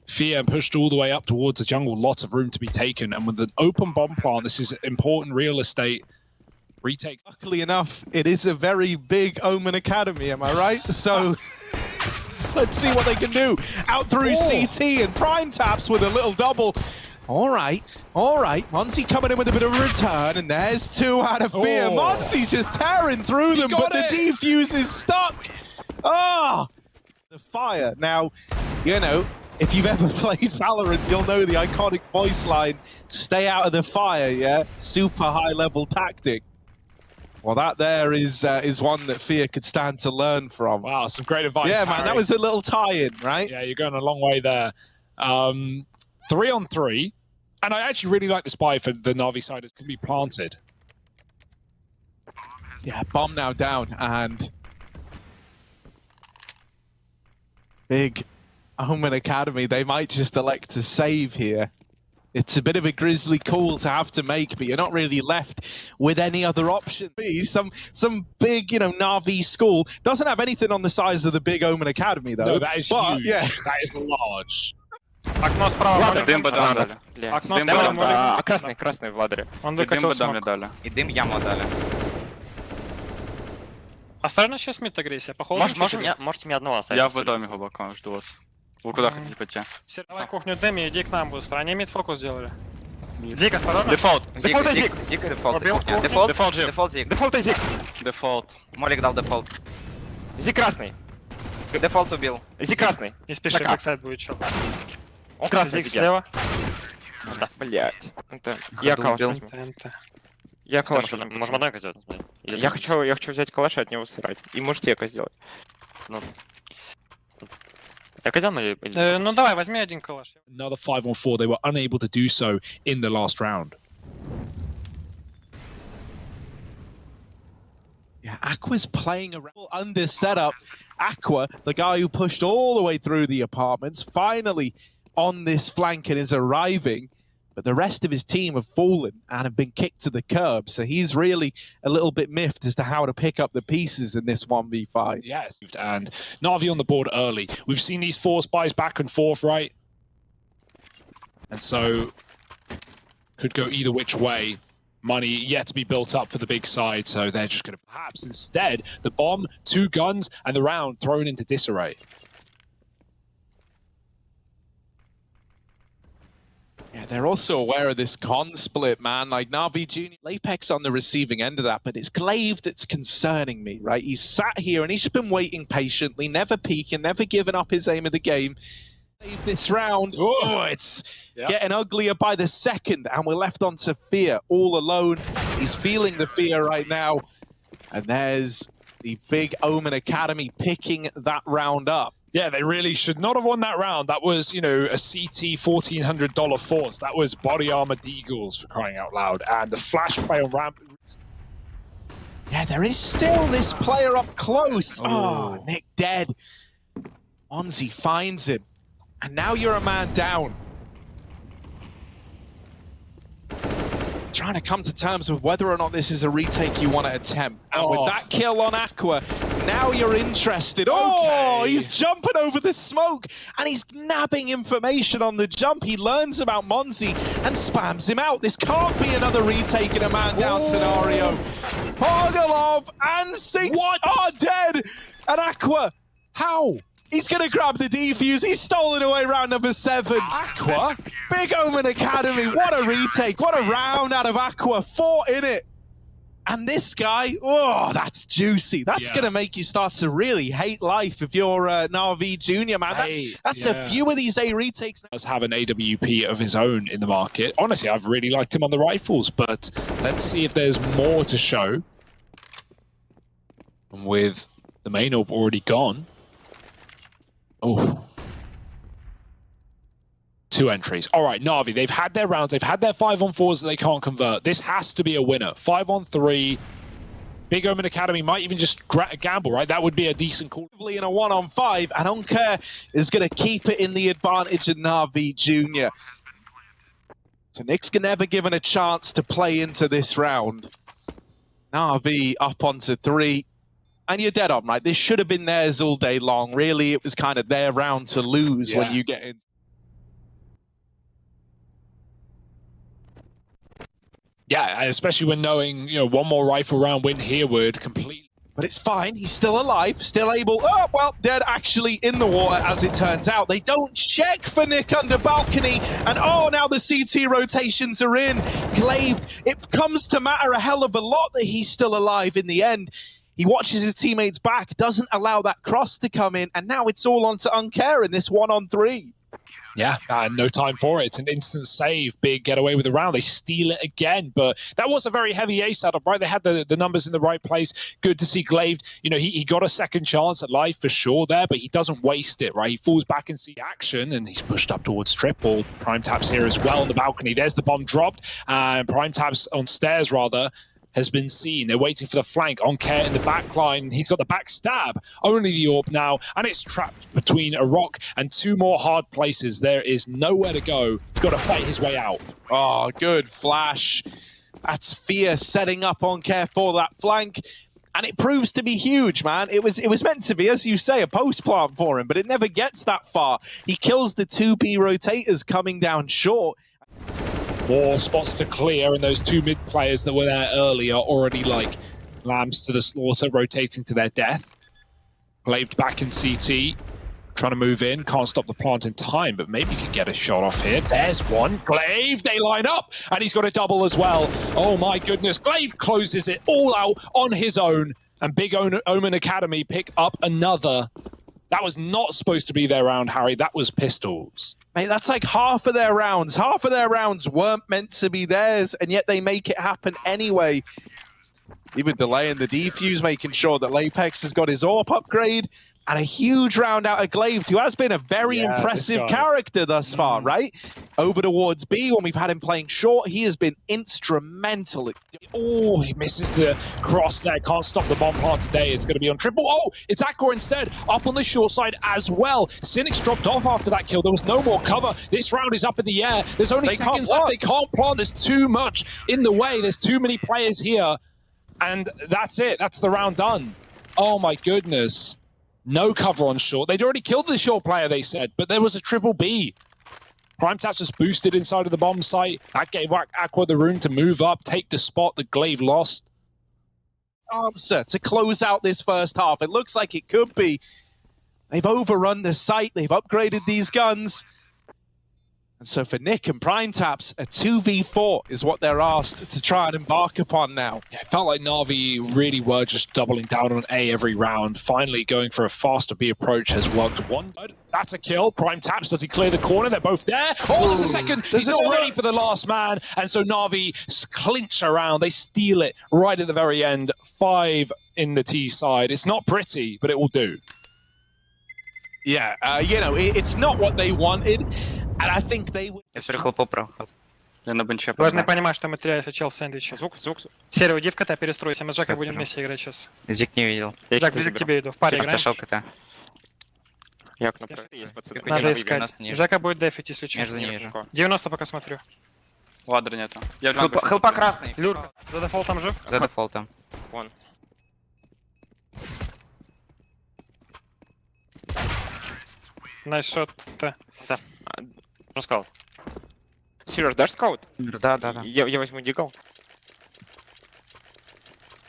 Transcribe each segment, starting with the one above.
Fear pushed all the way up towards the jungle, lots of room to be taken. And with an open bomb plant, this is important real estate. Retake. Luckily enough, it is a very big Omen Academy, am I right? So let's see what they can do. Out through CT and Prime taps with a little double. All right. Monzy coming in with a bit of a return, and there's 2 out of Fear. Monzy's just tearing through them, but the defuse is stuck. The fire. Now, you know, if you've ever played Valorant, you'll know the iconic voice line, stay out of the fire, yeah? Super high-level tactic. Well, that there is one that Fear could stand to learn from. Wow, some great advice. Yeah, man, that was a little tie-in, right? Yeah, you're going a long way there. 3-on-3. And I actually really like the spy for the Na'Vi side. It can be planted. Yeah, bomb now down, and big Omen Academy, they might just elect to save here. It's a bit of a grisly call to have to make, but you're not really left with any other option. Some big, you know, Na'Vi school doesn't have anything on the size of the big Omen Academy, though. No, that is huge. Yeah. That is large. Окно справа. Дым бы дам дали. Окно Дым бы справа. дам дали. А красный в ладере. Он И дым бы дам выкатил дали. И дым яму дали. Осторожно, сейчас мид агрессия. Походу, Можете мне одного оставить. Я в доме глубоко жду вас. Вы куда хотите пойти? Давай кухню Дэми, иди к нам быстро. Они мид фокус сделали. Зик, осторожно. Дефолт. Зик дефолт. Убил Кухня. кухню. Дефолт. Жив. Дефолт Зик. Дефолт и Зик. Дефолт. Молик дал дефолт. Зик красный. Дефолт убил. Зик красный. Не спеши, бэксайд будет чё. Он Красный Зик слева. Блять. Я Ходу калаш убил. возьму. ТНТ. Я калаш Можем возьму. можем одной хотеть. Я хочу взять калаш и от него срать. И можете эко сделать. Экодем или... Ну давай, возьми один калаш. Another 5-on-4. They were unable to do so in the last round. Yeah, Aqua's playing around under setup. Aqua, the guy who pushed all the way through the apartments, finally on this flank and is arriving. But the rest of his team have fallen and have been kicked to the curb. So he's really a little bit miffed as to how to pick up the pieces in this 1v5. Yes. And Na'Vi on the board early. We've seen these 4 spies back and forth, right? And so could go either which way. Money yet to be built up for the big side, so they're just going to perhaps instead the bomb, 2 guns, and the round thrown into disarray. Yeah, they're also aware of this con split, man. Like Na'Vi Junior, Apex on the receiving end of that, but it's Glaive that's concerning me, right? He's sat here and he's just been waiting patiently, never peeking, never giving up his aim of the game. This round, it's getting uglier by the second, and we're left on to Fear all alone. He's feeling the fear right now, and there's the big Omen Academy picking that round up. Yeah, they really should not have won that round. That was, you know, a CT $1,400 force. That was body armor Deagles, for crying out loud. And the flash play on ramp. Yeah, there is still this player up close. Oh, Nick dead. Monzy finds him. And now you're a man down. Trying to come to terms with whether or not this is a retake you want to attempt. And with that kill on Aqua, now you're interested. Oh, he's jumping over the smoke and he's nabbing information on the jump. He learns about Monzy and spams him out. This can't be another retake in a man down scenario. Pogolov and Six are dead. And Aqua, how? He's going to grab the defuse. He's stolen away round number 7. Aqua? Big Omen Academy. What a retake. What a round out of Aqua. 4 in it. And this guy, oh, that's juicy. That's going to make you start to really hate life if you're Na'Vi Junior, man. That's a few of these A retakes. Does have an AWP of his own in the market. Honestly, I've really liked him on the rifles, but let's see if there's more to show. And with the main orb already gone. Oh. 2 entries. All right, Na'Vi, they've had their rounds. They've had their 5-on-4s that they can't convert. This has to be a winner. 5-on-3. Big Omen Academy might even just gamble, right? That would be a decent call. In a 1-on-5, and Unker is going to keep it in the advantage of Na'Vi Junior. So Nick's never given a chance to play into this round. Na'Vi up onto 3. And you're dead on, right? This should have been theirs all day long. Really, it was kind of their round to lose when you get in. Yeah, especially when knowing, one more rifle round win here would completely. But it's fine. He's still alive, still able. Oh, well, dead actually in the water, as it turns out. They don't check for Nick under balcony. And now the CT rotations are in. Glaive, it comes to matter a hell of a lot that he's still alive in the end. He watches his teammates back, doesn't allow that cross to come in. And now it's all on to Uncare in this 1-on-3. Yeah, no time for it. It's an instant save. Big get away with the round. They steal it again. But that was a very heavy A setup, right? They had the numbers in the right place. Good to see Glaive. He got a second chance at life for sure there, but he doesn't waste it, right? He falls back and sees action, and he's pushed up towards triple. Prime Taps here as well on the balcony. There's the bomb dropped, and Prime Taps on stairs, rather, has been seen. They're waiting for the flank. Uncare in the back line. He's got the back stab. Only the AWP now, and it's trapped between a rock and two more hard places. There is nowhere to go. He's got to fight his way out. Oh, good flash. That's Fear setting up Uncare for that flank. And it proves to be huge, man. It was meant to be, as you say, a post plant for him, but it never gets that far. He kills the 2B rotators coming down short. More spots to clear, and those two mid players that were there earlier already like lambs to the slaughter, rotating to their death. Glaive back in CT, trying to move in, can't stop the plant in time, but maybe he could get a shot off here. There's one. Glaive, they line up, and he's got a double as well. Oh my goodness, Glaive closes it all out on his own, and Big Omen Academy pick up another. That was not supposed to be their round, Harry. That was pistols. Mate, that's like half of their rounds. Half of their rounds weren't meant to be theirs, and yet they make it happen anyway. Even delaying the defuse, making sure that Lapex has got his AWP upgrade, and a huge round out of Glaive, who has been a very impressive character thus far, right? Over towards B, when we've had him playing short, he has been instrumental. Oh, he misses the cross there. Can't stop the bomb plant today. It's going to be on triple. Oh, it's Aqua instead. Up on the short side as well. Cynics dropped off after that kill. There was no more cover. This round is up in the air. There's only seconds left. They can't plant. There's too much in the way. There's too many players here. And that's it. That's the round done. Oh, my goodness. No cover on short. They'd already killed the short player, they said, but there was a triple B. Prime Taps was boosted inside of the bomb site. That gave Aqua the room to move up, take the spot that Glaive lost. Answer to close out this first half. It looks like it could be. They've overrun the site. They've upgraded these guns. And so for Nick and Prime Taps, a 2v4 is what they're asked to try and embark upon now. Yeah, it felt like Na'Vi really were just doubling down on A every round. Finally going for a faster B approach has worked one. That's a kill. Prime Taps, does he clear the corner? They're both there. Oh, there's a second. He's not ready for the last man. And so Na'Vi clinch around. They steal it right at the very end. 5 in the T side. It's not pretty, but it will do. Yeah, it's not what they wanted. And I think they would... Я все хлопал проход. Я на бенче Должны понимать, что мы теряемся чел в сэндвиче. Звук. Серый, уйди в КТ, перестройся. Мы с Жакой будем вместе играть сейчас. Зик не видел. Жак, ближе к тебе иду. В паре играем. Отошел КТ. Я окно есть, пацаны. Надо искать. Жака будет дефить, если что. Между ними же. 90 пока смотрю. Ладра нету. Я джангл. Хелпа красный. Люрка, за дефолтом жив? За дефолтом. Вон. Найс шот. Скаут. Сереж, дашь скаут? Да. Я возьму дигл.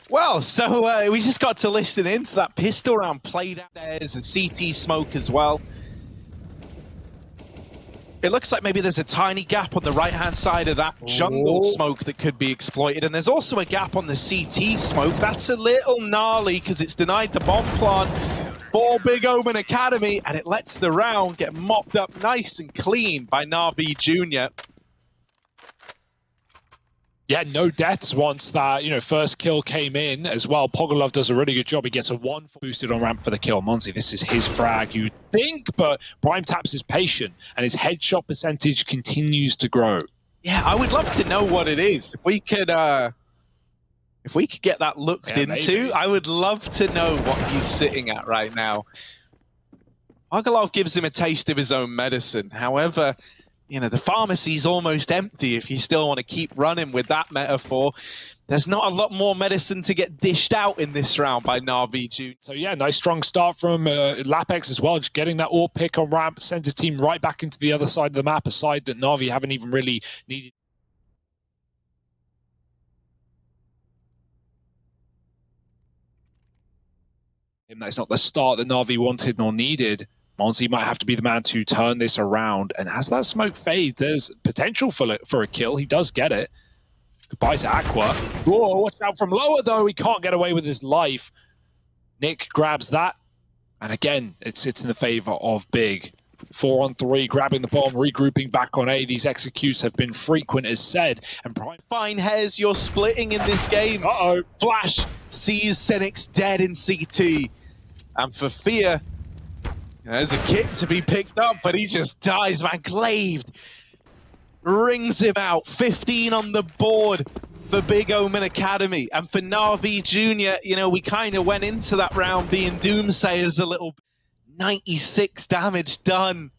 Well, so we just got to listen in to that pistol round played out. There's a CT smoke as well. It looks like maybe there's a tiny gap on the right-hand side of that jungle smoke that could be exploited. And there's also a gap on the CT smoke. That's a little gnarly because it's denied the bomb plant for Big Omen Academy. And it lets the round get mopped up nice and clean by Na'Vi Jr. Yeah, no deaths once that, first kill came in as well. Pogolov does a really good job. He gets a 1 boosted on ramp for the kill. Monzi, this is his frag, you'd think, but Prime Taps is patient and his headshot percentage continues to grow. Yeah, I would love to know what it is. If we could get that looked into, maybe. I would love to know what he's sitting at right now. Pogolov gives him a taste of his own medicine. However, the pharmacy's almost empty if you still want to keep running with that metaphor. There's not a lot more medicine to get dished out in this round by Na'Vi Jr. So yeah, nice strong start from Lapex as well, just getting that all pick on ramp, sends his team right back into the other side of the map, a side that Na'Vi haven't even really needed. That's not the start that Na'Vi wanted nor needed. Monty might have to be the man to turn this around. And as that smoke fades, there's potential for a kill. He does get it. Goodbye to Aqua. Whoa, watch out from lower, though. He can't get away with his life. Nick grabs that. And again, it sits in the favor of Big. 4-on-3, grabbing the bomb, regrouping back on A. These executes have been frequent, as said. And Prime... Fine hairs, you're splitting in this game. Uh-oh. Flash sees Senix dead in CT. And for Fear, there's a kick to be picked up, but he just dies. Van Claved rings him out. 15 on the board for Big Omen Academy. And for Na'Vi Jr., you know, we kind of went into that round being doomsayers a little bit. 96 damage done.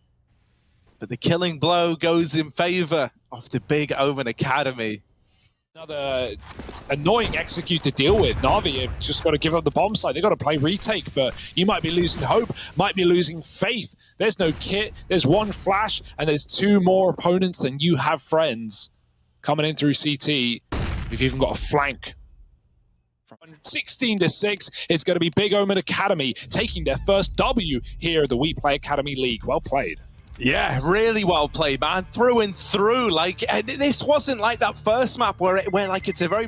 But the killing blow goes in favor of the Big Omen Academy. Another annoying execute to deal with. Na'Vi have just got to give up the bomb site. They've got to play retake, but you might be losing hope, might be losing faith. There's no kit, there's one flash, and there's two more opponents than you have friends coming in through CT. We've even got a flank. From 16-6, it's going to be Big Omen Academy taking their first W here at the We Play Academy League. Well played. Yeah, really well played, man. Through and through. Like, this wasn't like that first map where like it's a very